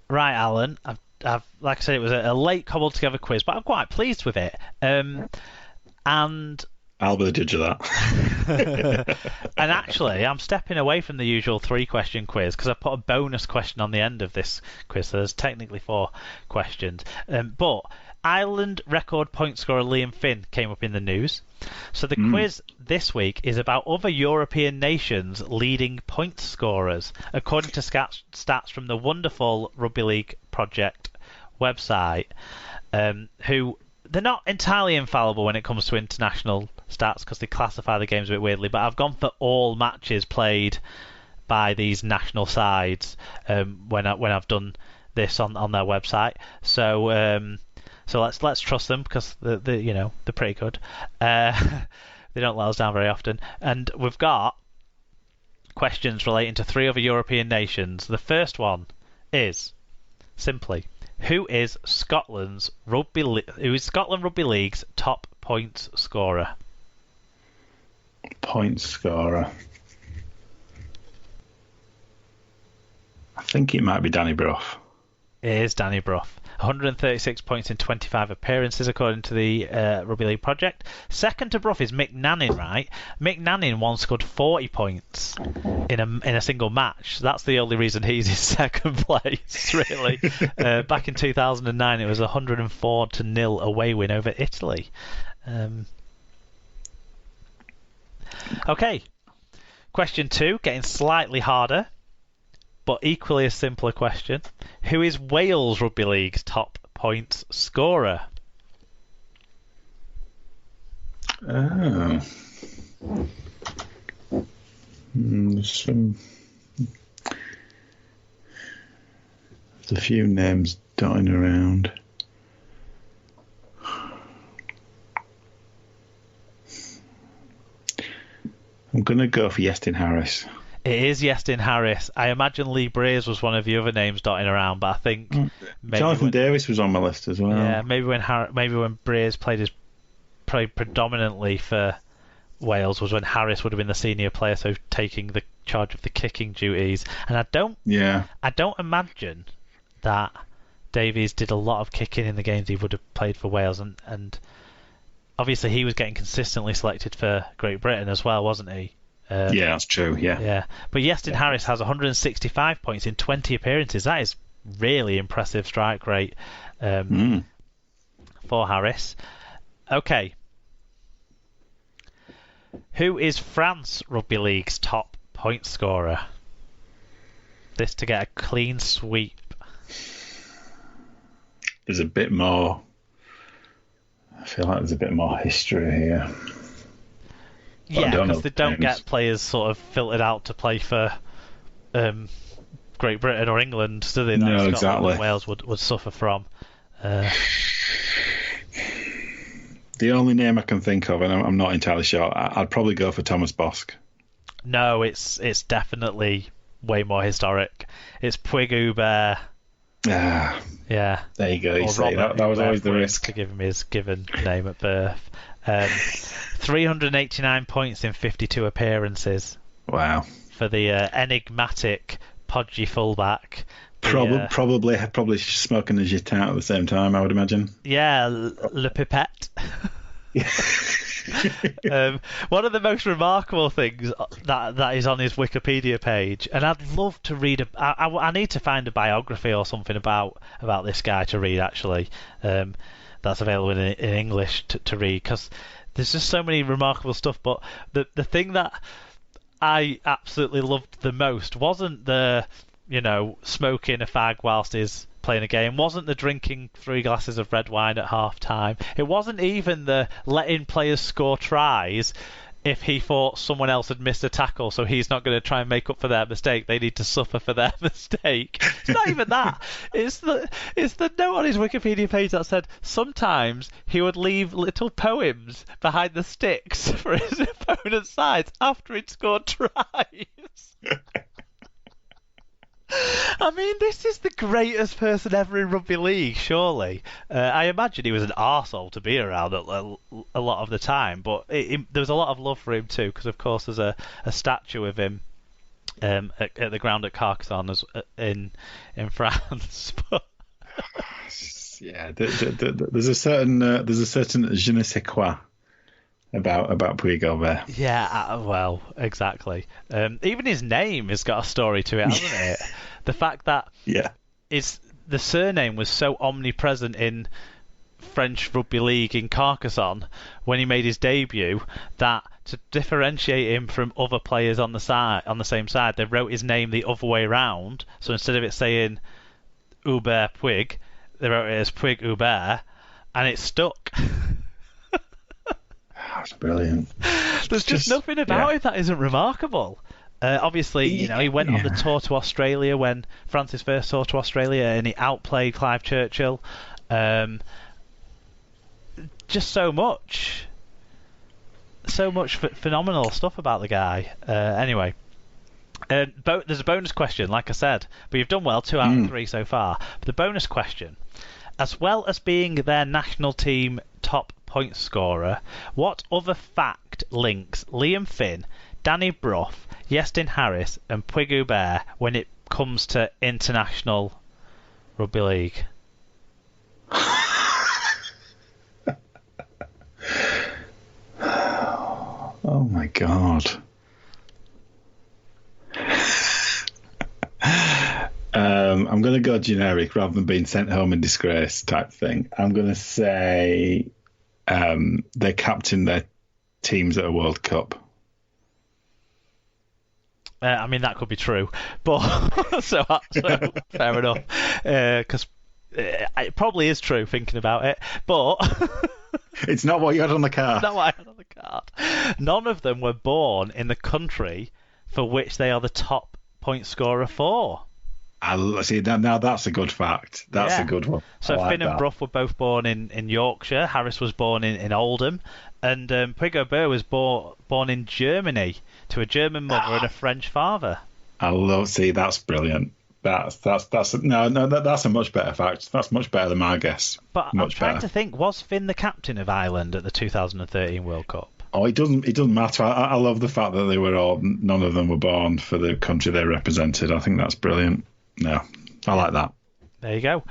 Right, Alan. I've like I said, it was a late cobbled together quiz, but I'm quite pleased with it. And I'll be the judge of that. and actually, I'm stepping away from the usual 3-question quiz because I put a bonus question on the end of this quiz. So there's technically 4 questions. But Ireland record point scorer Liam Finn came up in the news. So the quiz this week is about other European nations' leading point scorers, according to stats from the wonderful Rugby League project website, who they're not entirely infallible when it comes to international stats because they classify the games a bit weirdly, but I've gone for all matches played by these national sides when I've done this on their website. So let's trust them because they're pretty good. They don't let us down very often. And we've got questions relating to 3 other European nations. The first one is simply, who is Scotland Rugby League's top points scorer? Point scorer. I think it might be Danny Brough. It is Danny Brough. 136 points in 25 appearances, according to the Rugby League project. Second to Brough is Mick Nannin, right? Mick Nannin once scored 40 points in a single match. That's the only reason he's in second place, really. Back in 2009, it was a 104-0 away win over Italy. Okay. Question 2, getting slightly harder, but equally a simpler question. Who is Wales Rugby League's top points scorer? Oh. There's a few names dotting around. I'm going to go for Iestyn Harris. It is Iestyn Harris. I imagine Lee Breers was one of the other names dotting around, but I think Jonathan Davis was on my list as well. Yeah, maybe when Breers played predominantly for Wales was when Harris would have been the senior player, so taking the charge of the kicking duties. And I don't imagine that Davies did a lot of kicking in the games he would have played for Wales, and obviously he was getting consistently selected for Great Britain as well, wasn't he? Yeah, that's true. Yeah. But Iestyn Harris has 165 points in 20 appearances. That is really impressive strike rate for Harris. Okay. Who is France Rugby League's top point scorer? This to get a clean sweep. There's a bit more. I feel like there's a bit more history here. Yeah, because they don't get players sort of filtered out to play for Great Britain or England, do they? No, Scotland exactly. And Wales would suffer from. The only name I can think of, and I'm not entirely sure, I'd probably go for Thomas Bosk. No, it's definitely way more historic. It's Puig Hubert. Yeah. There you go. You see, that was always the risk. To give him his given name at birth. 389 points in 52 appearances. Wow. For the enigmatic, podgy fullback. Probably smoking a jit out at the same time, I would imagine. Yeah, Le Pipette. One of the most remarkable things that is on his Wikipedia page, and I'd love to read. I need to find a biography or something about this guy to read. Actually, that's available in English to read, because there's just so many remarkable stuff. But the thing that I absolutely loved the most wasn't the smoking a fag whilst he's playing a game, wasn't the drinking 3 glasses of red wine at half time, it wasn't even the letting players score tries if he thought someone else had missed a tackle, so he's not going to try and make up for their mistake, they need to suffer for their mistake. It's not even that. It's the note on his Wikipedia page that said sometimes he would leave little poems behind the sticks for his opponent's sides after he'd scored tries. I mean, this is the greatest person ever in rugby league, surely. I imagine he was an arsehole to be around a lot of the time, but there was a lot of love for him too, because of course there's a statue of him at the ground at Carcassonne in France. Yeah, there's a certain je ne sais quoi about Puig Gilbert. Yeah, well, exactly. Even his name has got a story to it, hasn't it? The fact that the surname was so omnipresent in French rugby league in Carcassonne when he made his debut that to differentiate him from other players on the same side, they wrote his name the other way round. So instead of it saying Hubert Puig, they wrote it as Puig Hubert, and it stuck. That's brilliant. There's just nothing about it that isn't remarkable. Obviously, he went on the tour to Australia when France's first tour to Australia, and he outplayed Clive Churchill. Just so much phenomenal stuff about the guy. Anyway, there's a bonus question, like I said, but you've done well, 2 out of 3 so far. But the bonus question, as well as being their national team top point scorer, what other fact links Liam Finn, Danny Brough, Iestyn Harris and Puig Hubert when it comes to international rugby league? Oh my god. I'm going to go generic rather than being sent home in disgrace type thing. I'm going to say they captain their teams at a World Cup. I mean, that could be true, but so fair enough. Because it probably is true thinking about it, but it's not what you had on the card. Not what I had on the card. None of them were born in the country for which they are the top point scorer for. I see that now. That's a good fact. That's a good one. So Finn and Brough were both born in Yorkshire. Harris was born in Oldham, and Puig Hubert was born in Germany to a German mother and a French father. That's brilliant. That's a much better fact. That's much better than my guess. But I'm trying to think, was Finn the captain of Ireland at the 2013 World Cup? Oh, it doesn't matter. I love the fact that none of them were born for the country they represented. I think that's brilliant. No, I like that. There you go.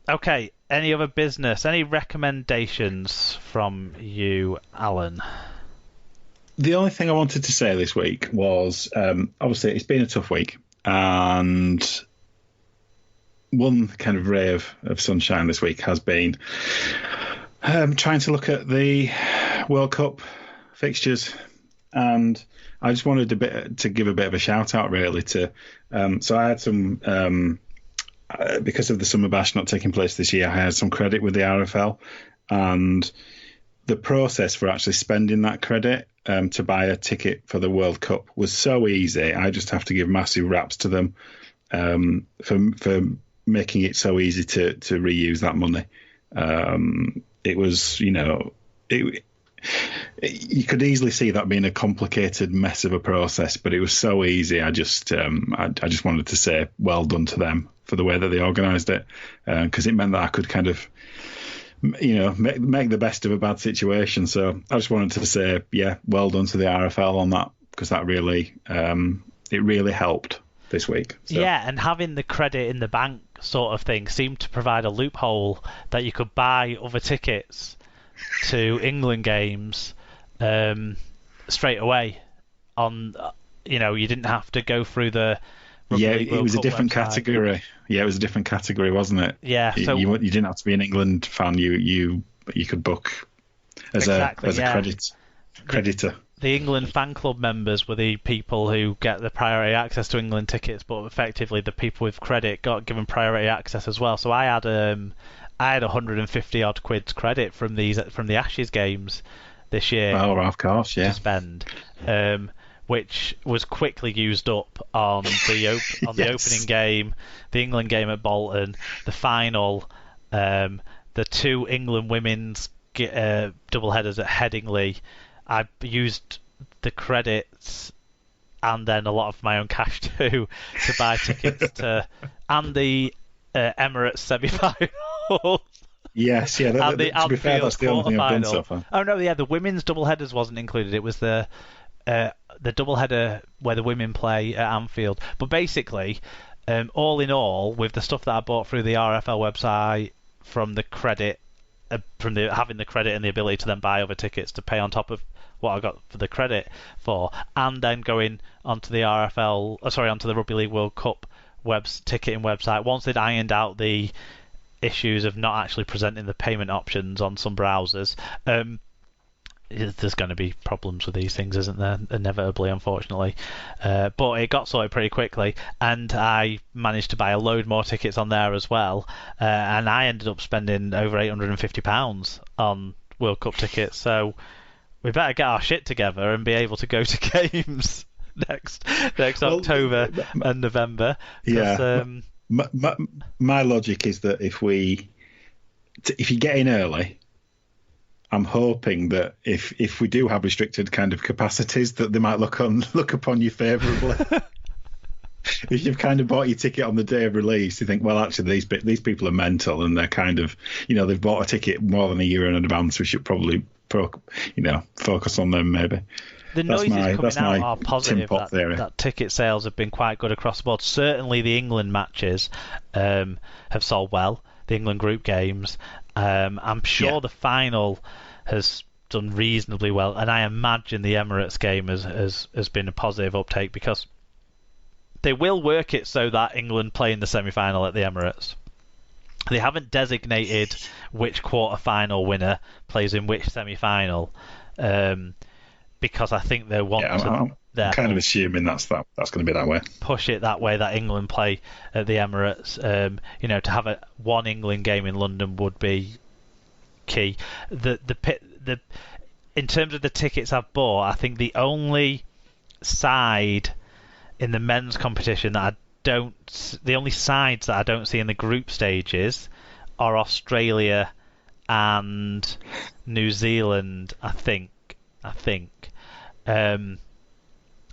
Okay, any other business? Any recommendations from you, Alan? The only thing I wanted to say this week was, obviously, it's been a tough week. And one kind of ray of sunshine this week has been trying to look at the World Cup fixtures. And I just wanted to give a bit of a shout out, really, to so I had some because of the Summer Bash not taking place this year, I had some credit with the RFL, and the process for actually spending that credit to buy a ticket for the World Cup was so easy. I just have to give massive raps to them for making it so easy to reuse that money. It was, you could easily see that being a complicated mess of a process, but it was so easy. I just wanted to say well done to them for the way that they organised it, because it meant that I could kind of, make the best of a bad situation. So I just wanted to say, well done to the RFL on that, because that really, it really helped this week. So. Yeah, and having the credit in the bank sort of thing seemed to provide a loophole that you could buy other tickets to England games straight away. On, you didn't have to go through the it was a different category. Yeah, it was a different category, wasn't it? Yeah, so you didn't have to be an England fan. You could book as a creditor. The England fan club members were the people who get the priority access to England tickets, but effectively the people with credit got given priority access as well. So I had 150 odd quid's credit from the Ashes games this year. Oh, of course, yeah. To spend. Which was quickly used up on the opening game, the England game at Bolton, the final, the 2 England women's double headers at Headingley. I used the credits and then a lot of my own cash too, to buy tickets to and the Emirates semi-final. Yes, yeah. And the To be fair, that's the only thing I've done so quarterfinal. far. Oh no, yeah, the women's double headers wasn't included. It was the double header where the women play at Anfield. But basically, all in all, with the stuff that I bought through the RFL website, from the credit, from the having the credit and the ability to then buy other tickets to pay on top of what I got for the credit for, and then going onto the onto the Rugby League World Cup ticketing website. Once they'd ironed out the issues of not actually presenting the payment options on some browsers, there's going to be problems with these things, isn't there? Inevitably, unfortunately. But it got sorted pretty quickly, and I managed to buy a load more tickets on there as well. And I ended up spending over £850 on World Cup tickets. So we better get our shit together and be able to go to games next October and November. Yeah. My logic is that if you get in early, I'm hoping that if we do have restricted kind of capacities, that they might look upon you favourably. If you've kind of bought your ticket on the day of release, you think, well, actually, these people are mental, and they're kind of, they've bought a ticket more than a year in advance. We should probably, focus on them maybe. The noises coming out are positive that ticket sales have been quite good across the board. Certainly the England matches have sold well, the England group games. I'm sure the final has done reasonably well, and I imagine the Emirates game has been a positive uptake, because they will work it so that England play in the semi-final at the Emirates. They haven't designated which quarter-final winner plays in which semi-final, because I think they want I'm kind of assuming that's going to be that way. Push it that way, that England play at the Emirates. To have one England game in London would be key. In terms of the tickets I've bought, I think the only side in the men's competition the only sides that I don't see in the group stages are Australia and New Zealand, I think.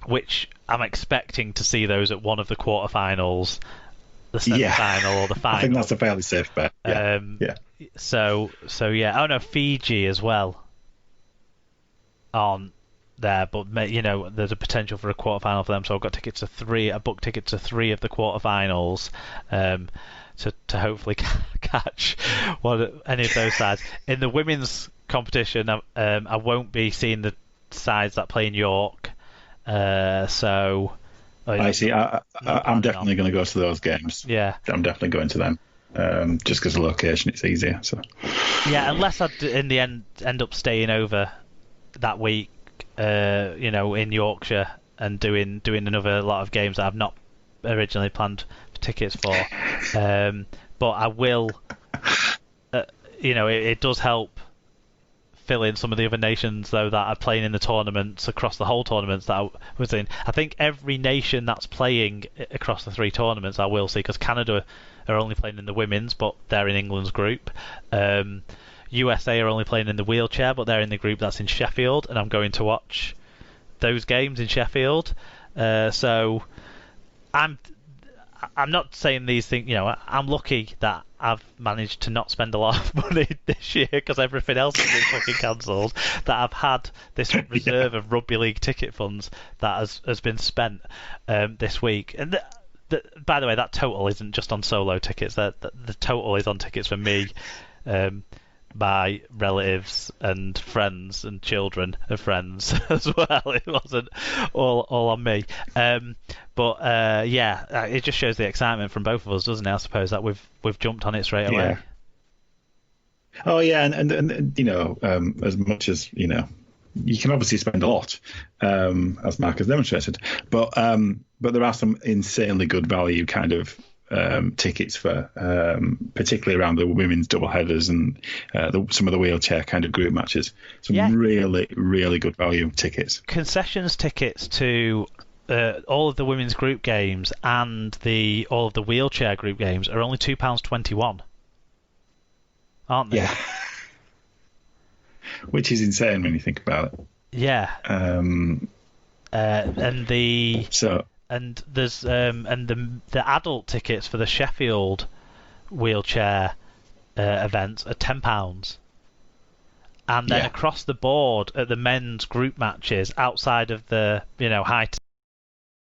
Which I'm expecting to see those at one of the quarterfinals, the semi-final or the final. I think that's a fairly safe bet. Yeah. So yeah. Oh no, Fiji as well on there, but there's a potential for a quarterfinal for them. So I've got tickets to three. I booked tickets to three of the quarterfinals, to hopefully catch any of those sides. In the women's competition, I won't be seeing the sides that play in York. I see. I'm definitely going to go to those games. Yeah, I'm definitely going to them. Just because of the location, it's easier. So yeah, unless I in the end up staying over that week, in Yorkshire and doing another lot of games that I've not originally planned tickets for. But I will. It does help fill in some of the other nations though that are playing in the tournaments across the whole tournaments that I was in. I think every nation that's playing across the three tournaments I will see, because Canada are only playing in the women's, but they're in England's group. USA are only playing in the wheelchair, but they're in the group that's in Sheffield, and I'm going to watch those games in Sheffield. So I'm not saying these things. I'm lucky that I've managed to not spend a lot of money this year, because everything else has been fucking cancelled. That I've had this reserve of Rugby League ticket funds that has been spent this week. And by the way, that total isn't just on solo tickets. The total is on tickets for me, my relatives and friends and children of friends as well. It wasn't all on me. It just shows the excitement from both of us, doesn't it? I suppose that we've jumped on it straight away. Yeah. Oh yeah, and as much as you can obviously spend a lot, as Mark has demonstrated, but there are some insanely good value kind of tickets for particularly around the women's double headers and some of the wheelchair kind of group matches. Really, really good value tickets. Concessions tickets to all of the women's group games and all of the wheelchair group games are only £2.21, aren't they? Yeah. Which is insane when you think about it. Yeah. and the So and there's and the adult tickets for the Sheffield wheelchair event are £10. And then across the board at the men's group matches outside of the high